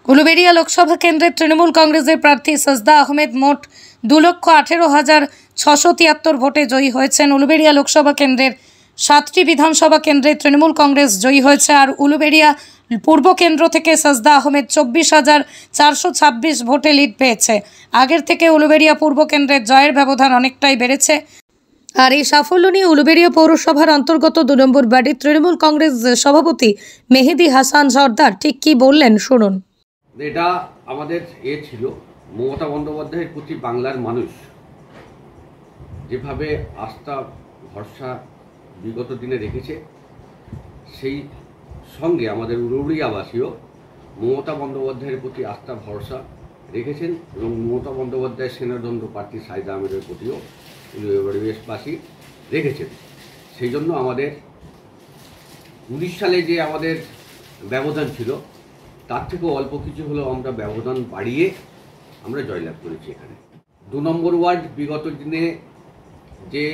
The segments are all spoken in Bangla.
উলুবেড়িয়া লোকসভা কেন্দ্রের তৃণমূল কংগ্রেসের প্রার্থী সাজদা আহমেদ মোট 2,18,673 ভোটে জয়ী হয়েছেন। উলুবেড়িয়া লোকসভা কেন্দ্রের 7টি বিধানসভা কেন্দ্রে তৃণমূল কংগ্রেস জয়ী হয়েছে। আর উলুবেড়িয়া পূর্ব কেন্দ্র থেকে সাজদা আহমেদ 24,426 ভোটে লিড পেয়েছে। আগের থেকে উলুবেড়িয়া পূর্ব কেন্দ্রের জয়ের ব্যবধান অনেকটাই বেড়েছে। আর এই সাফল্য নিয়ে উলুবেড়িয়া পৌরসভার অন্তর্গত 2 নম্বর বাড়ির তৃণমূল কংগ্রেস সভাপতি মেহেদি হাসান সর্দার ঠিক কি বললেন শুনুন। এটা আমাদের ছিল মমতা বন্দ্যোপাধ্যায়ের প্রতি বাংলার মানুষ যেভাবে আস্থা ভরসা বিগত দিনে রেখেছে, সেই সঙ্গে আমাদের উলুবেড়িয়াবাসীও মমতা বন্দ্যোপাধ্যায়ের প্রতি আস্থা ভরসা রেখেছেন এবং মমতা বন্দ্যোপাধ্যায়ের সেনাদণ্ড প্রার্থী সাজদা আহমেদের প্রতিও উলুবেড়িয়াবাসী রেখেছেন। সেই জন্য আমাদের 19 সালে যে আমাদের ব্যবধান ছিল তার থেকেও অল্প কিছু হলেও আমরা ব্যবধান বাড়িয়ে আমরা জয়লাভ করেছি। এখানে 2 নম্বর ওয়ার্ড বিগত দিনে যে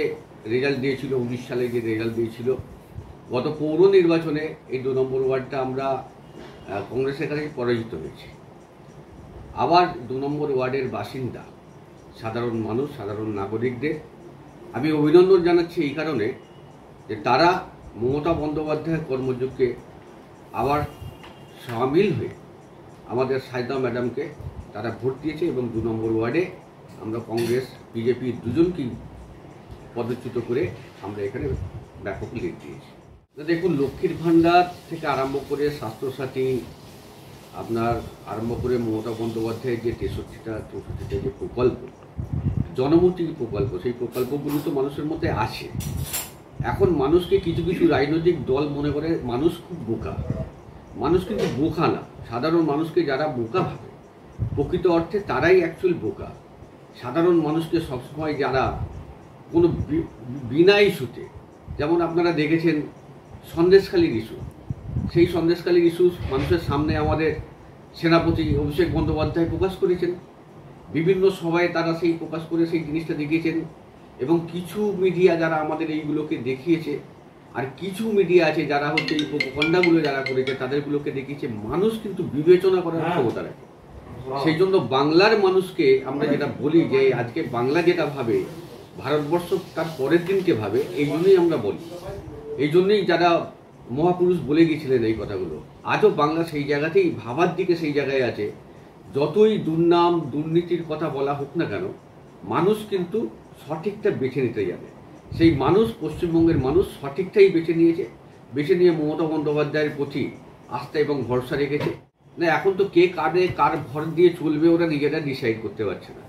রেজাল্ট দিয়েছিল, 19 সালে যে রেজাল্ট দিয়েছিল, গত পৌর নির্বাচনে এই 2 নম্বর ওয়ার্ডটা আমরা কংগ্রেসের কাছে পরাজিত হয়েছি। আবার 2 নম্বর ওয়ার্ডের বাসিন্দা সাধারণ মানুষ, সাধারণ নাগরিকদের আমি অভিনন্দন জানাচ্ছি এই কারণে যে তারা মমতা বন্দ্যোপাধ্যায়ের কর্মযোগ্যে আবার সামিল হয়ে আমাদের সাজদা ম্যাডামকে তারা ভোট দিয়েছে এবং 2 নম্বর ওয়ার্ডে আমরা কংগ্রেস বিজেপি দুজনকেই পদচ্যুত করে আমরা এখানে ব্যাপক লিড দিয়েছি। দেখুন, লক্ষ্মীর ভাণ্ডার থেকে আরম্ভ করে স্বাস্থ্যসাথী আপনার আরম্ভ করে মমতা বন্দ্যোপাধ্যায়ের যে 63টা 64টা যে প্রকল্প, জনমুখী প্রকল্প, সেই প্রকল্পগুলো তো মানুষের মধ্যে আছে। এখন মানুষকে কিছু কিছু রাজনৈতিক দল মনে করে মানুষ খুব বোকা। মানুষ কিন্তু বোকা না। সাধারণ মানুষকে যারা বোকা ভাবে প্রকৃত অর্থে তারাই অ্যাকচুয়াল বোকা। সাধারণ মানুষকে সবসময় যারা কোনো বিনা ইস্যুতে, যেমন আপনারা দেখেছেন সন্দেশখালির ইস্যু, সেই সন্দেশখালির ইস্যু মানুষের সামনে আমাদের সেনাপতি অভিষেক বন্দ্যোপাধ্যায় প্রকাশ করেছেন। বিভিন্ন সভায় তারা সেই প্রকাশ করে সেই জিনিসটা দেখিয়েছেন এবং কিছু মিডিয়া যারা আমাদের এইগুলোকে দেখিয়েছে, আর কিছু মিডিয়া আছে যারা হচ্ছে এই প্রোপাগান্ডাগুলো যারা করেছে তাদেরগুলোকে দেখিয়েছে। মানুষ কিন্তু বিবেচনা করার ক্ষমতা রাখে। সেই জন্য বাংলার মানুষকে আমরা যেটা বলি যে আজকে বাংলা যেটা ভাবে ভারতবর্ষ তার পরের দিনকে ভাবে, এই জন্যই আমরা বলি। এই জন্যই যারা মহাপুরুষ বলে গিয়েছিলেন এই কথাগুলো, আজও বাংলা সেই জায়গাতেই ভাবার দিকে সেই জায়গায় আছে। যতই দুর্নাম দুর্নীতির কথা বলা হোক না কেন, মানুষ কিন্তু সঠিকটা বেছে নিতে জানে। সেই মানুষ, পশ্চিমবঙ্গের মানুষ সঠিকটাই বেছে নিয়েছে। বেছে নিয়ে মমতা বন্দ্যোপাধ্যায়ের প্রতি আস্থা এবং ভরসা রেখেছে। না, এখন তো কে কার ভর দিয়ে চলবে ওরা নিজেরা ডিসাইড করতে পারছে না।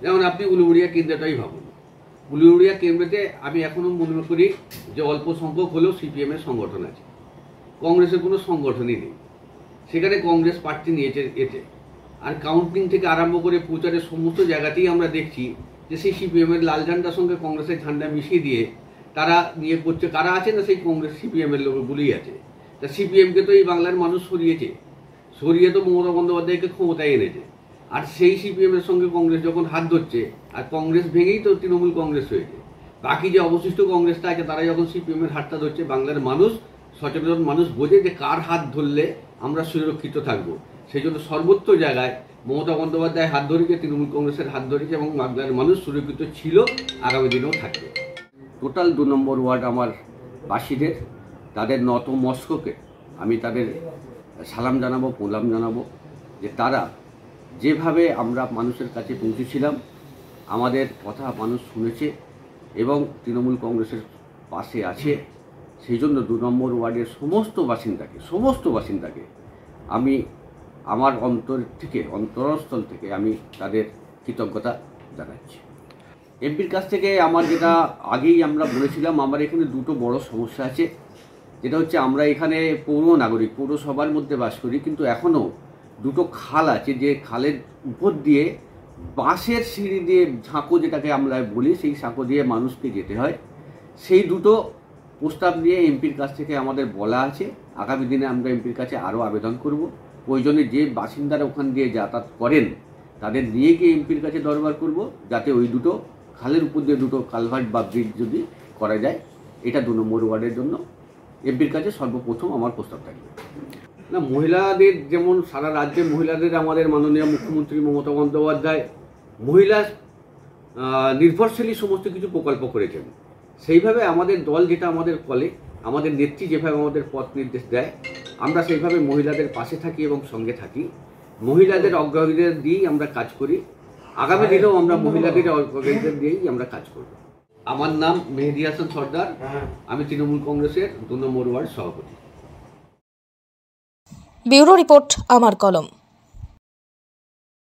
যেমন আপনি উলুবেড়িয়া কেন্দ্রটাই ভাবুন। উলুবেড়িয়া কেন্দ্রতে আমি এখনও মনে করি যে অল্প সংখ্যক হলেও সিপিএমের সংগঠন আছে, কংগ্রেসের কোনো সংগঠনই নেই। সেখানে কংগ্রেস প্রার্থী নিয়েছে এতে। আর কাউন্টিং থেকে আরম্ভ করে প্রচারের সমস্ত জায়গাতেই আমরা দেখছি যে সেই সিপিএমের লাল ঝান্ডার সঙ্গে কংগ্রেসের ঝান্ডা মিশিয়ে দিয়ে তারা নিয়ে করছে। কারা আছে না, সেই কংগ্রেস সিপিএমের লোকগুলোই আছে। তা সিপিএমকে তো এই বাংলার মানুষ সরিয়ে তো মমতা বন্দ্যোপাধ্যায়কে ক্ষমতায় এনেছে। আর সেই সিপিএমের সঙ্গে কংগ্রেস যখন হাত ধরছে, আর কংগ্রেস ভেঙেই তো তৃণমূল কংগ্রেস হয়েছে, বাকি যে অবশিষ্ট কংগ্রেসটা আছে তারা যখন সিপিএমের হাতটা ধরছে, বাংলার মানুষ, সচেতন মানুষ বোঝে যে কার হাত ধরলে আমরা সুরক্ষিত থাকবো। সেই জন্য সর্বত্র জায়গায় মমতা বন্দ্যোপাধ্যায় হাত ধরেছে, তৃণমূল কংগ্রেসের হাত ধরেছে এবং বাংলার মানুষ সুরক্ষিত ছিল, আগামী দিনেও থাকবে। টোটাল 2 নম্বর ওয়ার্ড আমার বাসীদের, তাদের নত মস্তকে আমি তাদের সালাম জানাবো, প্রণাম জানাবো যে তারা যেভাবে আমরা মানুষের কাছে পৌঁছেছিলাম, আমাদের কথা মানুষ শুনেছে এবং তৃণমূল কংগ্রেসের পাশে আছে। সেই জন্য 2 নম্বর ওয়ার্ডের সমস্ত বাসিন্দাকে আমি আমার অন্তরস্থল থেকে আমি তাদের কৃতজ্ঞতা জানাচ্ছি। এমপির কাছ থেকে আমার যেটা আগেই আমরা বলেছিলাম, আমার এখানে 2টো বড় সমস্যা আছে। যেটা হচ্ছে আমরা এখানে পৌরসভার মধ্যে বাস করি, কিন্তু এখনও 2টো খাল আছে, যে খালের উপর দিয়ে বাঁশের সিঁড়ি দিয়ে ঝাঁকো যেটাকে আমরা বলি, সেই ঝাঁকো দিয়ে মানুষকে যেতে হয়। সেই 2টো প্রস্তাব নিয়ে এমপির কাছ থেকে আমাদের বলা আছে। আগামী দিনে আমরা এমপির কাছে আরও আবেদন করব। প্রয়োজনে যে বাসিন্দারা ওখান দিয়ে যাতায়াত করেন তাদের নিয়ে গিয়ে এমপির কাছে দরবার করব, যাতে ওই 2টো খালের উপর দিয়ে 2টো কালভার্ট বা ব্রিজ যদি করা যায়। এটা 2 নম্বর ওয়ার্ডের জন্য এমপির কাছে সর্বপ্রথম আমার প্রস্তাব থাকবে। না, মহিলাদের যেমন সারা রাজ্যে মহিলাদের আমাদের মাননীয় মুখ্যমন্ত্রী মমতা বন্দ্যোপাধ্যায় মহিলা নির্ভরশীল সমস্ত কিছু প্রকল্প করেছেন। সেইভাবে আমাদের দল যেটা আমাদের বলে, আমাদের নেত্রী যেভাবে আমাদের পথ নির্দেশ দেয়, আমরা সেইভাবে মহিলাদের পাশে থাকি এবং সঙ্গে থাকি। মহিলাদের অগ্রাধিকার দিয়েই আমরা কাজ করি। আগামী দিনেও আমরা মহিলাদের অগ্রাধিকার দিয়েই আমরা কাজ করব। আমার নাম মেহেদি হাসান সর্দার, আমি তৃণমূল কংগ্রেসের 2 নম্বর ওয়ার্ড সভাপতি। ব্যুরো রিপোর্ট, আমার কলম।